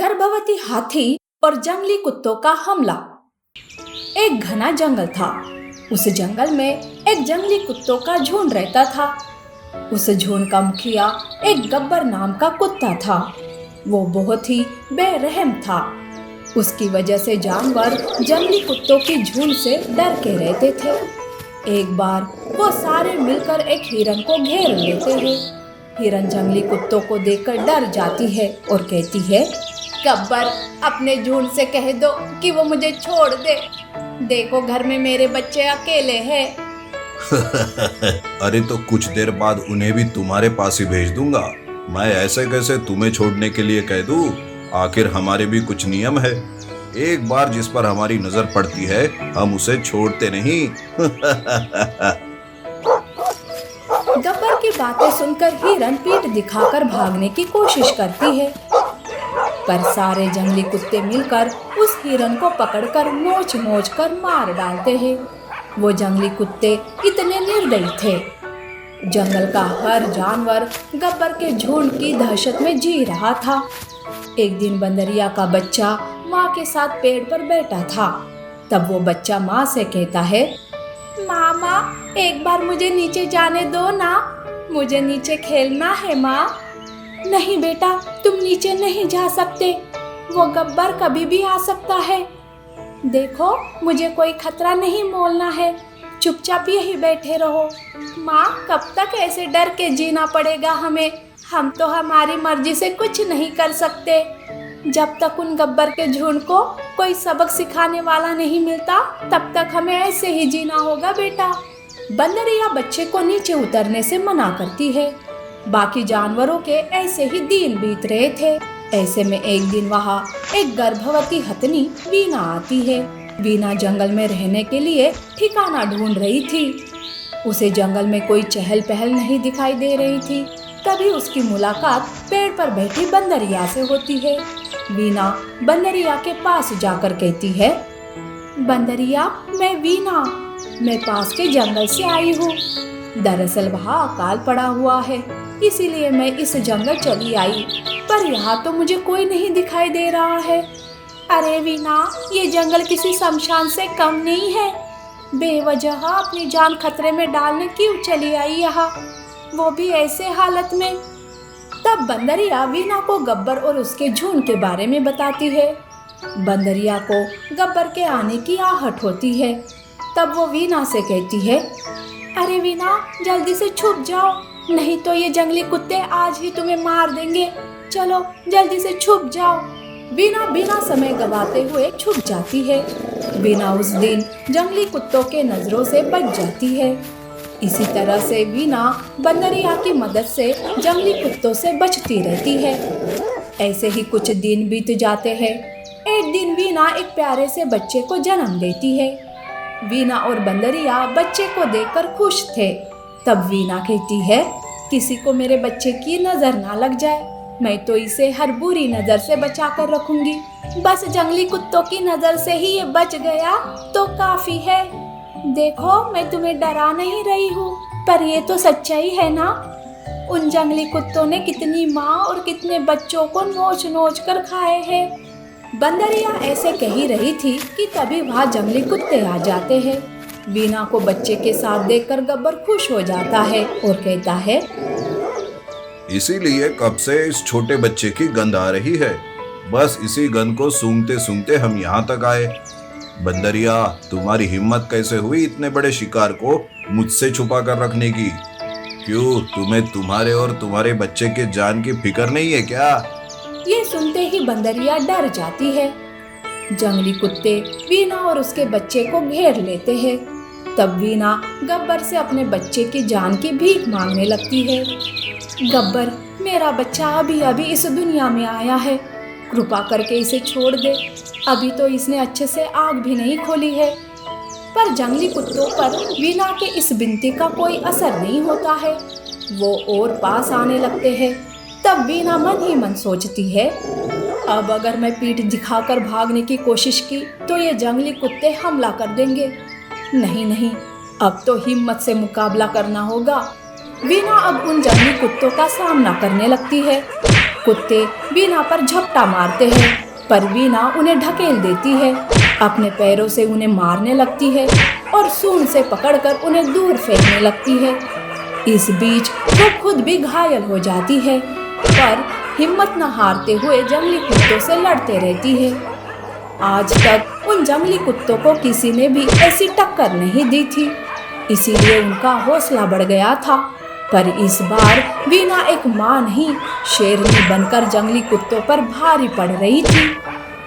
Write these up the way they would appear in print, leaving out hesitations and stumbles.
गर्भवती हाथी और जंगली कुत्तों का हमला। एक घना जंगल था। उस जंगल में एक जंगली कुत्तों का झुंड रहता था। उस झुंड का मुखिया एक गब्बर नाम का कुत्ता था। वो बहुत ही बेरहम था। उसकी वजह से जानवर जंगली कुत्तों की झुंड से डर के रहते थे। एक बार वो सारे मिलकर एक हिरन को घेर लेते हैं। हिरन जंगली कुत्तों को देखकर डर जाती है और कहती है, गब्बर, अपने झुंड से कह दो कि वो मुझे छोड़ दे। देखो, घर में मेरे बच्चे अकेले हैं। अरे तो कुछ देर बाद उन्हें भी तुम्हारे पास ही भेज दूंगा। मैं ऐसे कैसे तुम्हें छोड़ने के लिए कह दूं? आखिर हमारे भी कुछ नियम है। एक बार जिस पर हमारी नजर पड़ती है हम उसे छोड़ते नहीं। गब्बर की बातें सुनकर हिरन पीठ दिखाकर भागने की कोशिश करती है, पर सारे जंगली कुत्ते मिलकर उस हिरन को पकड़कर नोच नोच कर मार डालते हैं। वो जंगली कुत्ते इतने निर्दयी थे। जंगल का हर जानवर गब्बर के झुंड की दहशत में जी रहा था। एक दिन बंदरिया का बच्चा माँ के साथ पेड़ पर बैठा था। तब वो बच्चा माँ से कहता है, मामा, एक बार मुझे नीचे जाने दो ना, मुझे नीचे खेलना है माँ। नहीं बेटा, तुम नीचे नहीं जा सकते, वो गब्बर कभी भी आ सकता है। देखो, मुझे कोई खतरा नहीं मोलना है, चुपचाप यही बैठे रहो। माँ, कब तक ऐसे डर के जीना पड़ेगा हमें? हम तो हमारी मर्जी से कुछ नहीं कर सकते। जब तक उन गब्बर के झुंड को कोई सबक सिखाने वाला नहीं मिलता, तब तक हमें ऐसे ही जीना होगा बेटा। बंदरिया बच्चे को नीचे उतरने से मना करती है। बाकी जानवरों के ऐसे ही दिन बीत रहे थे। ऐसे में एक दिन वहाँ एक गर्भवती हथनी वीना आती है। वीना जंगल में रहने के लिए ठिकाना ढूंढ रही थी। उसे जंगल में कोई चहल पहल नहीं दिखाई दे रही थी। तभी उसकी मुलाकात पेड़ पर बैठी बंदरिया से होती है। वीना बंदरिया के पास जाकर कहती है, बंदरिया, मैं वीना, मैं पास के जंगल से आई हूँ। दरअसल वहाँ अकाल पड़ा हुआ है, इसीलिए मैं इस जंगल चली आई, पर यहाँ तो मुझे कोई नहीं दिखाई दे रहा है। अरे वीना, ये जंगल किसी शमशान से कम नहीं है। बेवजह अपनी जान खतरे में डालने क्यों चली आई यहाँ, वो भी ऐसे हालत में। तब बंदरिया वीना को गब्बर और उसके झुंड के बारे में बताती है। बंदरिया को गब्बर के आने की आहट होती है। तब वो वीना से कहती है, अरे वीना, जल्दी से छुप जाओ, नहीं तो ये जंगली कुत्ते आज ही तुम्हें मार देंगे। चलो जल्दी से छुप जाओ। वीना बिना समय गवाते हुए छुप जाती है। वीना उस दिन जंगली कुत्तों के नजरों से बच जाती है। इसी तरह से वीना बंदरिया की मदद से जंगली कुत्तों से बचती रहती है। ऐसे ही कुछ दिन बीत जाते हैं। एक दिन वीना एक प्यारे से बच्चे को जन्म देती है। वीना और बंदरिया बच्चे को देखकर खुश थे। तब वीना कहती है, किसी को मेरे बच्चे की नजर ना लग जाए, मैं तो इसे हर बुरी नजर से बचा कर रखूंगी। बस जंगली कुत्तों की नजर से ही ये बच गया तो काफी है। देखो, मैं तुम्हें डरा नहीं रही हूँ, पर ये तो सच्चाई है ना। उन जंगली कुत्तों ने कितनी माँ और कितने बच्चों को नोच नोच कर खाए हैं। बंदरिया ऐसे कह ही रही थी कि तभी वहाँ जंगली कुत्ते आ जाते हैं। वीना को बच्चे के साथ देखकर गब्बर खुश हो जाता है और कहता है, इसीलिए कब से इस छोटे बच्चे की गंध आ रही है। बस इसी गंध को सूंघते सूंघते हम यहाँ तक आए। बंदरिया, तुम्हारी हिम्मत कैसे हुई इतने बड़े शिकार को मुझसे छुपा कर रखने की? क्यों, तुम्हें तुम्हारे और तुम्हारे बच्चे के जान की फिक्र नहीं है क्या? ये सुनते ही बंदरिया डर जाती है। जंगली कुत्ते वीना और उसके बच्चे को घेर लेते हैं। तब वीना गब्बर से अपने बच्चे की जान की भीख मांगने लगती है। गब्बर, मेरा बच्चा अभी अभी इस दुनिया में आया है, कृपा करके इसे छोड़ दे। अभी तो इसने अच्छे से आँख भी नहीं खोली है। पर जंगली कुत्तों पर वीना के इस विनती का कोई असर नहीं होता है। वो और पास आने लगते हैं। तब वीना मन ही मन सोचती है, अब अगर मैं पीठ दिखाकर भागने की कोशिश की तो ये जंगली कुत्ते हमला कर देंगे। नहीं नहीं, अब तो हिम्मत से मुकाबला करना होगा। वीना अब उन जंगली कुत्तों का सामना करने लगती है। कुत्ते वीना पर झपटा मारते हैं, पर वीना उन्हें ढकेल देती है, अपने पैरों से उन्हें मारने लगती है और सूंड से पकड़कर उन्हें दूर फेंकने लगती है। इस बीच वो खुद भी घायल हो जाती है, पर हिम्मत न हारते हुए जंगली कुत्तों से लड़ते रहती है। आज तक उन जंगली कुत्तों को किसी ने भी ऐसी टक्कर नहीं दी थी, इसीलिए उनका हौसला बढ़ गया था। पर इस बार वीना एक मां नहीं, शेरनी बनकर जंगली कुत्तों पर भारी पड़ रही थी।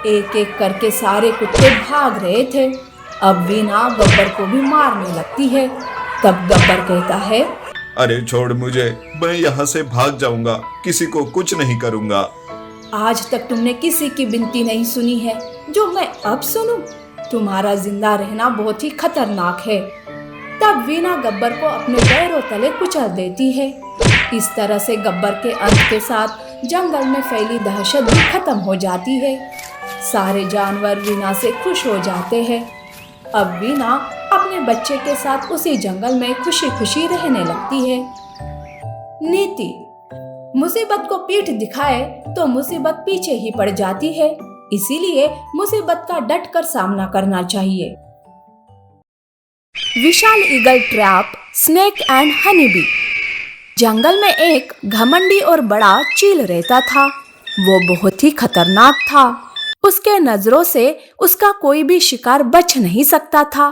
एक एक करके सारे कुत्ते भाग रहे थे। अब वीना गब्बर को भी मारने लगती है। तब गब्बर कहता है, अरे छोड़ मुझे, मैं यहाँ से भाग जाऊंगा, किसी को कुछ नहीं करूंगा। आज तक तुमने किसी की विनती नहीं सुनी है जो मैं अब सुनूं? तुम्हारा जिंदा रहना बहुत ही खतरनाक है। तब वीना गब्बर को अपने पैरों तले कुचल देती है। इस तरह से गब्बर के अंत के साथ जंगल में फैली दहशत भी खत्म हो जाती है। सारे जानवर वीना से खुश हो जाते हैं। अब वीना अपने बच्चे के साथ उसी जंगल में खुशी खुशी रहने लगती है। नीति: मुसीबत को पीठ दिखाए तो मुसीबत पीछे ही पड़ जाती है, इसीलिए मुसीबत का डट कर सामना करना चाहिए। विशाल eagle trap, snake and honey bee. जंगल में एक घमंडी और बड़ा चील रहता था। वो बहुत ही खतरनाक था। उसके नजरों से उसका कोई भी शिकार बच नहीं सकता था।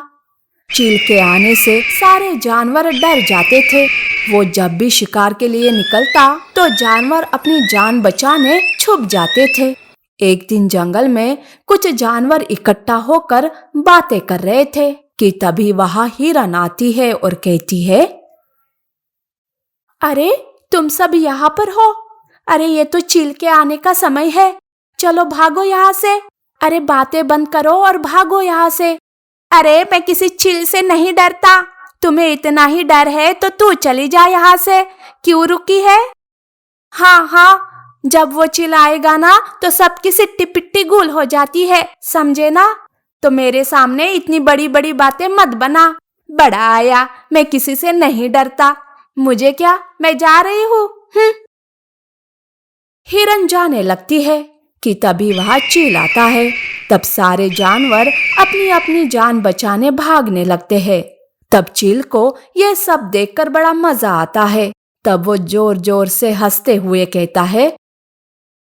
चील के आने से सारे जानवर डर जाते थे। वो जब भी शिकार के लिए निकलता तो जानवर अपनी जान बचाने छुप जाते थे। एक दिन जंगल में कुछ जानवर इकट्ठा होकर बातें कर रहे थे कि तभी वहां हिरन आती है और कहती है, अरे तुम सब यहाँ पर हो? अरे ये तो चील के आने का समय है, चलो भागो यहाँ से। अरे बातें बंद करो और भागो यहाँ से। अरे मैं किसी चील से नहीं डरता, तुम्हें इतना ही डर है तो तू चली जा यहाँ से, क्यों रुकी है? हाँ हाँ, जब वो चील आएगा ना तो सबकी सिट्टी पिट्टी गुल हो जाती है, समझे ना? तो मेरे सामने इतनी बड़ी बड़ी बातें मत बना। बड़ा आया, मैं किसी से नहीं डरता, मुझे क्या, मैं जा रही हूँ। हिरन जाने लगती है कि तभी वहां चील आता है। तब सारे जानवर अपनी अपनी जान बचाने भागने लगते हैं। तब चील को यह सब देखकर बड़ा मजा आता है। तब वो जोर जोर से हंसते हुए कहता है,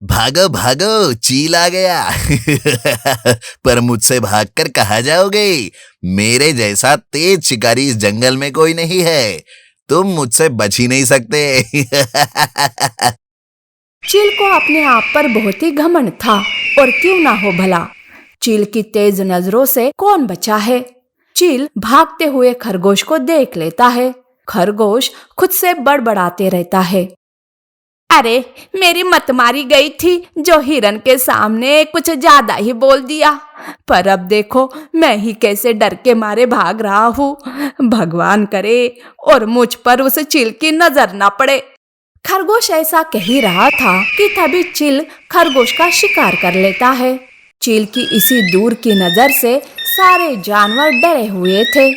भागो भागो, चील आ गया। पर मुझसे भागकर कहाँ जाओगे? मेरे जैसा तेज शिकारी इस जंगल में कोई नहीं है, तुम मुझसे बच ही नहीं सकते। चील को अपने आप पर बहुत ही घमंड था, और क्यों ना हो भला, चील की तेज नजरों से कौन बचा है। चील भागते हुए खरगोश को देख लेता है। खरगोश खुद से बड़बड़ाते रहता है, अरे मेरी मत मारी गई थी जो हिरन के सामने कुछ ज्यादा ही बोल दिया, पर अब देखो मैं ही कैसे डर के मारे भाग रहा हूँ। भगवान करे और मुझ पर उस चील की नजर ना पड़े। खरगोश ऐसा कह ही रहा था कि तभी चील खरगोश का शिकार कर लेता है। चील की इसी दूर की नजर से सारे जानवर डरे हुए थे।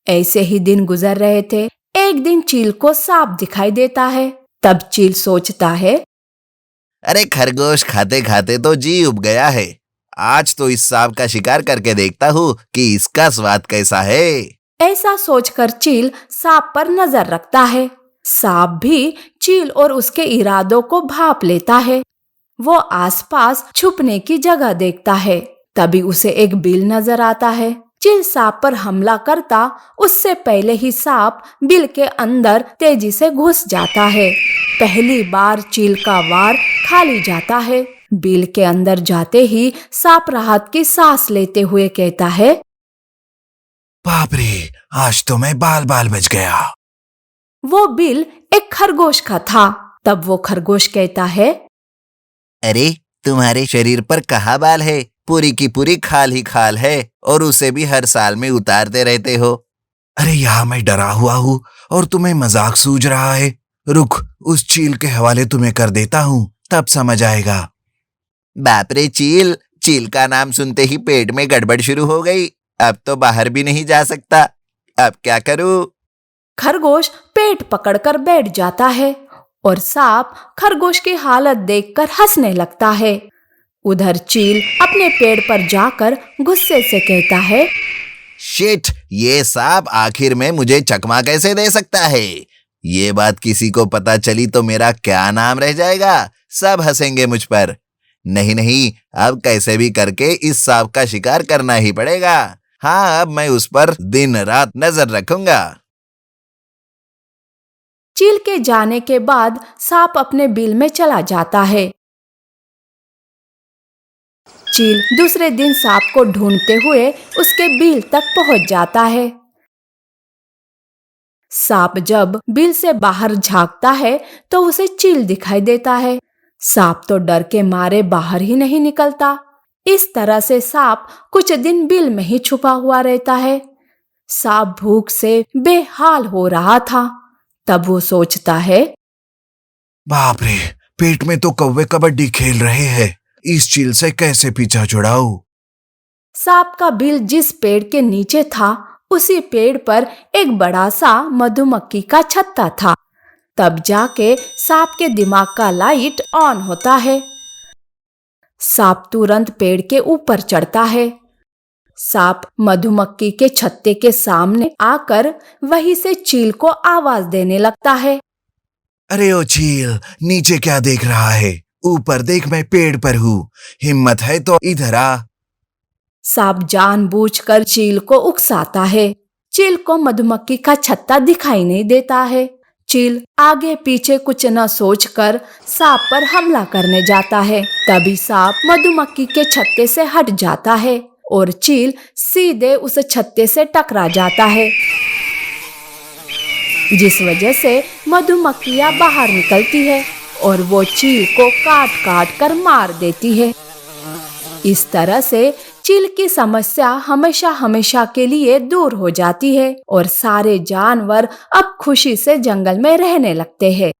ऐसे ही दिन गुजर रहे थे। एक दिन चील को सांप दिखाई देता है। तब चील सोचता है, अरे खरगोश खाते खाते तो जी उब गया है, आज तो इस सांप का शिकार करके देखता हूँ कि इसका स्वाद कैसा है। ऐसा सोचकर चील सांप पर नजर रखता है। सांप भी चील और उसके इरादों को भांप लेता है। वो आसपास छुपने की जगह देखता है। तभी उसे एक बिल नजर आता है। चील सांप पर हमला करता उससे पहले ही सांप बिल के अंदर तेजी से घुस जाता है। पहली बार चील का वार खाली जाता है। बिल के अंदर जाते ही सांप राहत की सांस लेते हुए कहता है, बाप रे, आज तो मैं बाल बाल बच गया। वो बिल एक खरगोश का था। तब वो खरगोश कहता है, अरे तुम्हारे शरीर पर कहाँ बाल है, पूरी की पूरी खाल ही खाल है, और उसे भी हर साल में उतारते रहते हो। अरे यहाँ मैं डरा हुआ हूँ और तुम्हें मजाक सूझ रहा है। रुक, उस चील के हवाले तुम्हें कर देता हूँ, तब समझ आएगा। बाप रे चील, चील का नाम सुनते ही पेट में गड़बड़ शुरू हो गई। अब तो बाहर भी नहीं जा सकता, अब क्या करूँ? खरगोश पेट पकड़कर बैठ जाता है और सांप खरगोश की हालत देखकर हंसने लगता है। उधर चील अपने पेड़ पर जाकर गुस्से से कहता है, शिट, ये सांप आखिर में मुझे चकमा कैसे दे सकता है? ये बात किसी को पता चली तो मेरा क्या नाम रह जाएगा? सब हंसेंगे मुझ पर। नहीं नहीं, अब कैसे भी करके इस सांप का शिकार करना ही पड़ेगा। हाँ, अब मैं उस पर दिन रात नजर रखूंगा। चील के जाने के बाद सांप अपने बिल में चला जाता है। चील दूसरे दिन सांप को ढूंढते हुए उसके बिल तक पहुंच जाता है। सांप जब बिल से बाहर झांकता है तो उसे चील दिखाई देता है। सांप तो डर के मारे बाहर ही नहीं निकलता। इस तरह से सांप कुछ दिन बिल में ही छुपा हुआ रहता है। सांप भूख से बेहाल हो रहा था। तब वो सोचता है, बाप रे, पेट में तो कौवे कबड्डी खेल रहे हैं। इस चील से कैसे पीछा छुड़ाऊं? सांप का बिल जिस पेड़ के नीचे था उसी पेड़ पर एक बड़ा सा मधुमक्खी का छत्ता था। तब जाके सांप के दिमाग का लाइट ऑन होता है। सांप तुरंत पेड़ के ऊपर चढ़ता है। सांप मधुमक्खी के छत्ते के सामने आकर वहीं से चील को आवाज देने लगता है। अरे ओ चील, नीचे क्या देख रहा है? ऊपर देख, मैं पेड़ पर हूँ। हिम्मत है तो इधर आ। सांप जानबूझकर चील को उकसाता है। चील को मधुमक्खी का छत्ता दिखाई नहीं देता है। चील आगे पीछे कुछ न सोचकर सांप पर हमला करने जाता है। तभी सांप मधुमक्खी के छत्ते से हट जाता है और चील सीधे उस छत्ते से टकरा जाता है, जिस वजह से मधुमक्खियां बाहर निकलती है और वो चील को काट काट कर मार देती है। इस तरह से चील की समस्या हमेशा हमेशा के लिए दूर हो जाती है और सारे जानवर अब खुशी से जंगल में रहने लगते हैं।